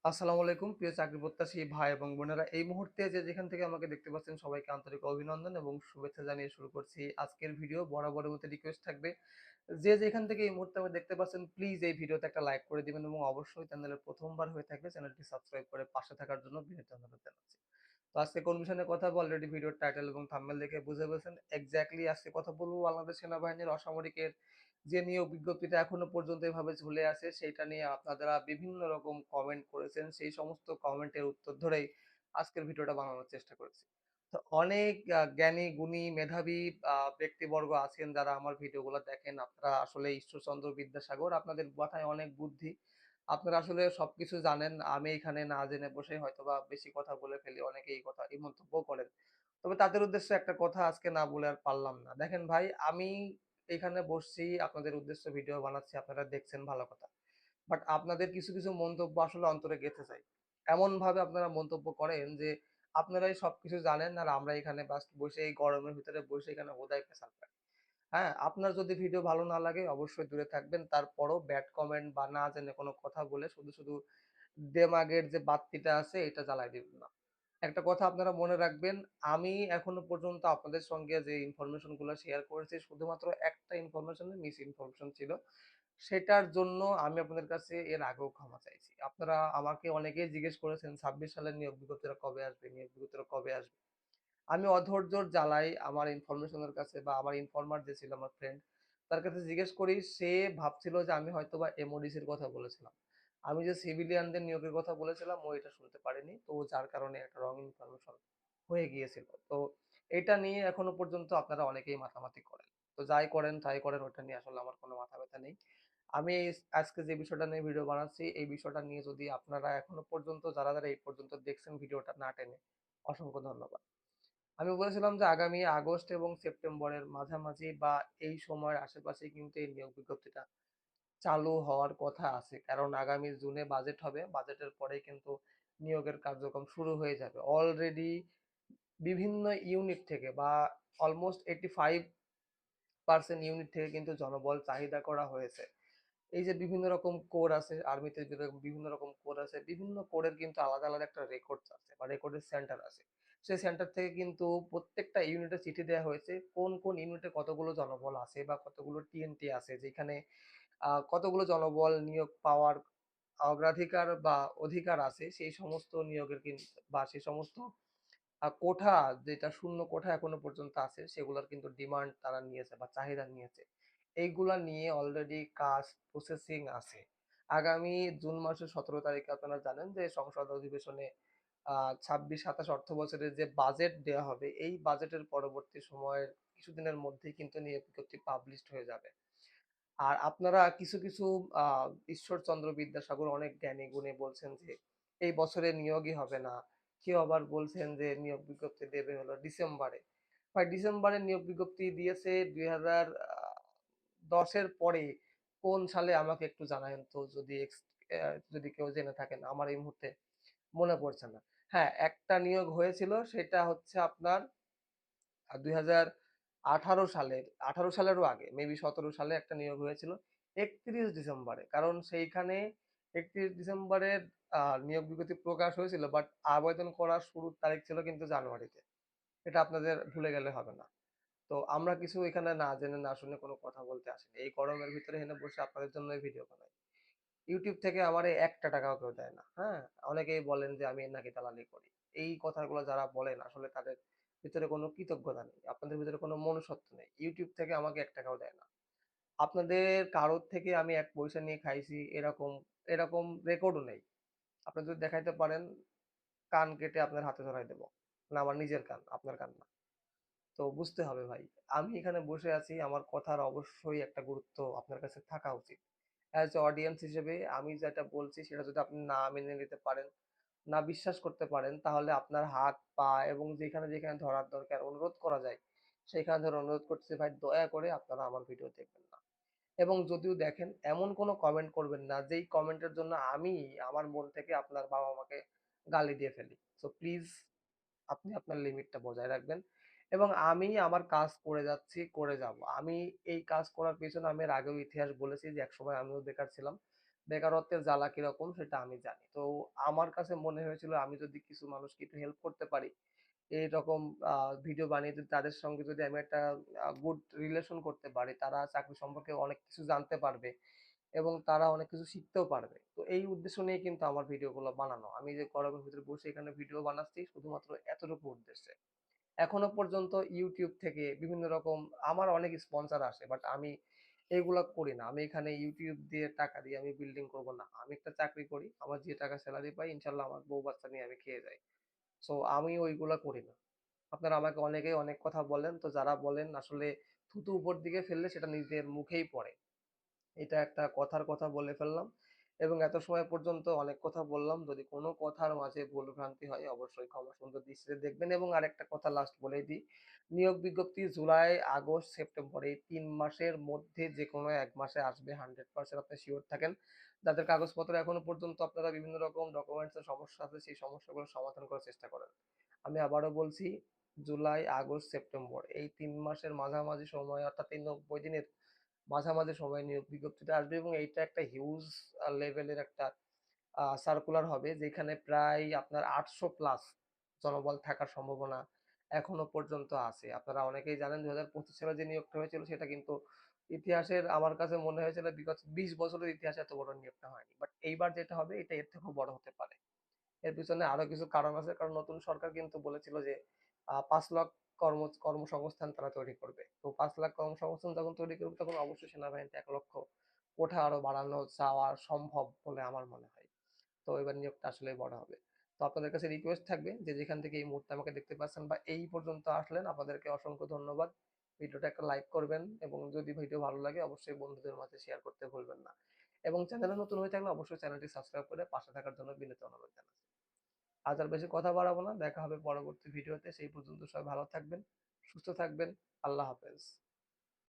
আসসালামু আলাইকুম প্রিয় চাকরি প্রত্যাশী ভাই এবং বোনেরা। এই মুহূর্তে যে যেখান থেকে আমাকে দেখতে পাচ্ছেন সবাইকে আন্তরিক অভিনন্দন এবং শুভেচ্ছা জানিয়ে শুরু করছি আজকের ভিডিও। বরাবরের মতো রিকোয়েস্ট থাকবে, যে যেখান থেকে এই মুহূর্তে আমাকে দেখতে পাচ্ছেন প্লিজ এই ভিডিওতে একটা লাইক করে দিবেন এবং অবশ্যই চ্যানেলের প্রথমবার হয়ে থাকলে চ্যানেলটি সাবস্ক্রাইব করে পাশে থাকার জন্য বিনীত অনুরোধ জানাচ্ছি। তো আজকে কোন বিষয় নিয়ে কথা বলবো অলরেডি ভিডিওর টাইটেল এবং থাম্বনেল দেখে বুঝে গেছেন। এক্স্যাক্টলি আজকে কথা বলবো বাংলাদেশ সেনাবাহিনীর অসামরিকের যে নিয়োগ বিজ্ঞপ্তিটা এখনো পর্যন্ত এভাবে ঝুলে আছে সেইটা নিয়ে আপনারা বিভিন্ন রকম কমেন্ট করেছেন। সেই সমস্ত কমেন্টের উত্তর ধরেই আজকের ভিডিওটা বানানোর চেষ্টা করেছি। তো অনেক জ্ঞানী, গুণী, মেধাবী ব্যক্তিবর্গ আছেন যারা আমার ভিডিওগুলো দেখেন। আপনারা আসলে ঈশ্বরচন্দ্র বিদ্যাসাগর, আপনাদের মাথায় অনেক বুদ্ধি। আপনারা আসলে সবকিছু জানেন। আমি এখানে না জেনে বসেই হয়তোবা বেশি কথা বলে ফেলি। অনেকে এই মন্তব্য করেন। তবে তাদের উদ্দেশ্যে একটা কথা আজকে না বলে আর পারলাম না। দেখেন ভাই, আমি এখানে বসছি, আপনাদের উদ্দেশ্যে ভিডিও বানাচ্ছি, আপনারা দেখছেন ভালো কথা। বাট আপনাদের কিছু মন্তব্য আসলে অন্তরে গেঁথে যায়। এমনভাবে আপনারা মন্তব্য করেন যে আপনারাই সবকিছু জানেন আর আমরা এখানে জাস্ট বসে এই গরমের ভিতরে বসে এখানে হুদায় পেশাল পাই। হ্যাঁ, আপনার যদি ভিডিও ভালো না লাগে অবশ্যই দূরে থাকবেন। তারপরও ব্যাড কমেন্ট বা না জেনে কোনো কথা বলে শুধু দেমাগের যে বাত্তিটা আছে এটা জ্বালায় দিবেন না। একটা কথা আপনারা মনে রাখবেন, আমি এখনো পর্যন্ত আপনাদের সঙ্গে যে ইনফরমেশন গুলো শেয়ার করেছি শুধুমাত্র একটা ইনফরমেশন মিস ইনফরমেশন ছিল। সেটার জন্য আমি আপনাদের কাছে এর আগেও ক্ষমা চাইছি। আপনারা আমাকে অনেকেই জিজ্ঞেস করেছেন ২৬ সালের নিয়োগ বিজ্ঞপ্তিটা কবে আসবে, নিয়োগ বিজ্ঞপ্তিটা কবে আসবে? আমি অধৈর্যর জ্বালায় আমার ইনফরমেশনের কাছে বা আমার ইনফর্মার যে ছিল আমার ফ্রেন্ড, তার কাছে জিজ্ঞেস করি। সে ভাবছিল যে আমি হয়তোবা এমওডিসির কথা বলেছিলাম। আমি যে সিভিলিয়ানদের নিয়োগের কথা বলেছিলাম ও এটা শুনতে পারেনি। তো যার কারণে একটা রং ইনফরমেশন হয়ে গিয়েছিল। তো এটা নিয়ে এখনো পর্যন্ত আপনারা অনেকেই মাতামাতি করেন। তো যাই করেন তাই করেন, ওটা নিয়ে আসলে আমার কোনো মাথা ব্যথা নেই। আমি আজকে যে বিষয়টা নিয়ে ভিডিও বানাচ্ছি এই বিষয়টা নিয়ে যদি আপনারা এখনো পর্যন্ত যারা এই পর্যন্ত দেখছেন ভিডিওটা না টেনে, অসংখ্য ধন্যবাদ। আমি বলেছিলাম যে আগামী আগস্ট এবং সেপ্টেম্বরের মাঝামাঝি বা এই সময়ের আশেপাশেই কিন্তু এই নিয়োগ বিজ্ঞপ্তিটা চালু হওয়ার কথা আছে। কারণ আগামী জুনে বাজেট হবে। বাজেটের পরেই কিন্তু নিয়োগের কার্যক্রম শুরু হয়ে যাবে। অলরেডি বিভিন্ন ইউনিট থেকে বা অলমোস্ট 85% ইউনিট থেকে কিন্তু জনবল চাহিদা করা হয়েছে। এই যে বিভিন্ন রকম কোর আছে, আর্মিতে যেরকম বিভিন্ন রকম কোর আছে, বিভিন্ন কোরের কিন্তু আলাদা একটা রেকর্ডস আছে বা রেকর্ডের সেন্টার আছে। সেই সেন্টার থেকে কিন্তু প্রত্যেকটা ইউনিটে চিঠি দেয়া হয়েছে কোন ইউনিটে কতগুলো জনবল আছে বা কতগুলো টিএনটি আছে, যেখানে কতগুলো জনবল নিয়োগ পাওয়ার অগ্রাধিকার বা অধিকার আছে, সেই সমস্ত নিয়োগের বা সেই সমস্ত কোঠা, যেটা শূন্য কোঠা এখনো পর্যন্ত আছে সেগুলোর কিন্তু ডিমান্ড তারা নিয়েছে বা চাহিদা নিয়েছে। এইগুলা নিয়ে অলরেডি কাজ প্রসেসিং আছে। আগামী জুন মাসের ১৭ তারিখে আপনারা জানেন যে সংসদ অধিবেশনে ২৬-২৭ অর্থ বছরের যে বাজেট দেয়া হবে, এই বাজেটের পরবর্তী সময়ের কিছুদিনের মধ্যেই কিন্তু নিয়োগ বিজ্ঞপ্তি পাবলিশড হয়ে যাবে। আর আপনারা কিছু আ ঈশ্বরচন্দ্র বিদ্যাসাগর অনেক জ্ঞানী গুণী বলছেন যে এই বছরে নিয়োগই হবে না। কেউ আবার বলছেন যে নিয়োগ বিজ্ঞপ্তি দেবে হলো ডিসেম্বরে। ভাই, ডিসেম্বরে নিয়োগ বিজ্ঞপ্তি দিয়েছে ২০১০ এর পরে। কোন সালে আমাকে একটু জানায়েন তো, যদি কেউ জেনে থাকেন। আমার এই মুহূর্তে মনে পড়ছে না। হ্যাঁ, একটা নিয়োগ হয়েছিল সেটা হচ্ছে আপনার ২০১৮ সালের, ১৮ সালেরও আগে মেবি ১৭ সালে একটা নিয়োগ হয়েছিল ৩১ ডিসেম্বরে। কারণ সেইখানে ৩১ ডিসেম্বরের নিয়োগ বিজ্ঞপ্তি প্রকাশ হয়েছিল, বাট আবেদন করার শুরুর তারিখ ছিল কিন্তু জানুয়ারিতে। এটা আপনাদের ভুলে গেলে হবে না। তো আমরা কিছু এখানে না জেনে না শুনে কোনো কথা বলতে আসিনি। এই গরমের ভিতরে এখানে বসে আপনাদের জন্য এই ভিডিও বানাই। YouTube থেকে আমারে একটা টাকাও কেউ দেয় না। হ্যাঁ? অনেকেই বলেন যে আমি নাকি দালালি করি। এই কথাগুলো যারা বলেন আসলে তাদের ভিতরে কোনো কৃতজ্ঞতা নেই। আপনাদের ভিতরে কোনো মনুষ্যত্ব নেই। YouTube থেকে আমাকে ৳১ দেয় না। আপনাদের কারোর থেকে আমি ১ পয়সা নিয়ে খাইছি এরকম রেকর্ডও নেই। আপনি যদি দেখাইতে পারেন, কান কেটে আপনার হাতে ধরায় দেব। না, আমার নিজের কান, আপনার কান না। তো বুঝতে হবে ভাই। আমি এখানে বসে আছি, আমার কথার অবশ্যই একটা গুরুত্ব আপনার কাছে থাকা উচিত। অ্যাজ এ অডিয়েন্স হিসেবে আমি যেটা বলছি সেটা যদি আপনি না মেনে নিতে পারেন, না বিশ্বাস করতে পারেন, তাহলে আপনার হাত, পা এবং যেখানে ধরার দরকার অনুরোধ করা যায়, সেখানে ধরে অনুরোধ করতেছি ভাই দয়া করে আপনারা আমার ভিডিও দেখবেন না। এবং যদিও দেখেন এমন কোনো কমেন্ট করবেন না যেই কমেন্টের জন্য আমি আমার মন থেকে আপনার বাবা-মাকে গালি দিয়ে ফেলি। সো প্লিজ আপনি আপনার লিমিটটা বজায় রাখবেন এবং আমি আমার কাজ করে যাচ্ছি, করে যাব। আমি এই কাজ করার পেছনে আমি এর আগেও ইতিহাস বলেছি যে একসময় আমিও বেকার ছিলাম। বেকারত্বের জ্বালা কিরকম সেটা আমি জানি। তো আমার কাছে মনে হয়েছিল আমি যদি কিছু মানুষকে একটু হেল্প করতে পারি, এইরকম ভিডিও বানিয়ে যদি তাদের সঙ্গে যদি আমি একটা গুড রিলেশন করতে পারি, তারা চাকরি সম্পর্কে অনেক কিছু জানতে পারবে এবং তারা অনেক কিছু শিখতেও পারবে। তো এই উদ্দেশ্য নিয়ে কিন্তু আমার ভিডিওগুলো বানানো। আমি যে গরমের ভিতরে বসে এখানে ভিডিও বানাচ্ছি শুধুমাত্র এতটুকু উদ্দেশ্যে। এখনো পর্যন্ত ইউটিউব থেকে বিভিন্ন রকম আমার অনেক স্পন্সর আসে, বাট আমি এগুলা করি না। আমি এখানে ইউটিউব দিয়ে টাকা দিয়ে আমি বিল্ডিং করব না। আমি একটা চাকরি করি, আমার যে টাকা স্যালারি পাই ইনশাল্লাহ আমার বউ বাচ্চা নিয়ে আমি খেয়ে যাই। সো আমি ওইগুলা করি না। আপনারা আমাকে অনেকেই অনেক কথা বলেন, তো যারা বলেন আসলে থুতু উপর দিকে ফেললে সেটা নিজের মুখেই পড়ে। এটা একটা কথার কথা বলে ফেললাম এবং এত সময় পর্যন্ত অনেক কথা বললাম। যদি কোনো কথার মাঝে ভুলভ্রান্তি হয় অবশ্যই ক্ষমা সুন্দর দৃষ্টিতে দেখবেন। এবং আরেকটা কথা লাস্ট বলেই দিই, নিয়োগ বিজ্ঞপ্তি জুলাই, আগস্ট, সেপ্টেম্বর এই ৩ মাসের মধ্যে যেকোনো ১ মাসে আসবে 100% আপনি সিওর থাকেন। যাদের কাগজপত্র এখনো পর্যন্ত আপনারা বিভিন্ন রকম ডকুমেন্টস এর সমস্যা আছে সেই সমস্যাগুলো সমাধান করার চেষ্টা করেন। আমি আবারও বলছি, জুলাই, আগস্ট, সেপ্টেম্বর এই ৩ মাসের মাঝামাঝি সময় অর্থাৎ এই ৯০ দিনের মাঝামাঝি সময়ে নিয়োগ বিজ্ঞপ্তিটা আসবে এবং এইটা একটা হিউজ লেভেলের একটা সার্কুলার হবে যেখানে প্রায় আপনার ৮০০ প্লাস জনবল থাকার সম্ভাবনা এখনো পর্যন্ত আছে। আপনারা অনেকেই জানেন ২০২৫ সালে যে নিয়োগটা হয়েছিল সেটা কিন্তু ইতিহাসের আমার কাছে মনে হয়েছিল বিগত ২০ বছরের ইতিহাসে এত বড় নিয়োগটা হয়নি। বাট এইবার যেটা হবে এটা এর থেকেও বড় হতে পারে। এর পিছনে আরো কিছু কারণ আছে। কারণ নতুন সরকার কিন্তু বলেছিল যে ৫ লাখ কর্মসংস্থান তারা তৈরি করবে। তো ৫ লাখ কর্মসংস্থান যখন তৈরি করবে তখন অবশ্যই সেনাবাহিনীতে ১ লক্ষ কোঠা আরো বাড়ানো চাওয়া সম্ভব বলে আমার মনে হয়। তো এবার নিয়োগটা আসলেই বড় হবে। তো আপনাদের কাছে রিকোয়েস্ট থাকবে যে যেখান থেকে এই মুহূর্তে আমাকে দেখতে পাচ্ছেন বা এই পর্যন্ত আসলেন আপনাদেরকে অসংখ্য ধন্যবাদ। ভিডিওটা একটা লাইক করবেন এবং যদি ভিডিও ভালো লাগে অবশ্যই বন্ধুদের মাঝে শেয়ার করতে ভুলবেন না। এবং চ্যানেলে নতুন হয়ে থাকলে অবশ্যই চ্যানেলটি সাবস্ক্রাইব করে পাশে থাকার জন্য বিনীত অনুরোধ জানাচ্ছি। আজ আর বেশি কথা বাড়াবো না। দেখা হবে পরবর্তী ভিডিওতে। সেই পর্যন্ত সবাই ভালো থাকবেন, সুস্থ থাকবেন। আল্লাহ হাফেজ।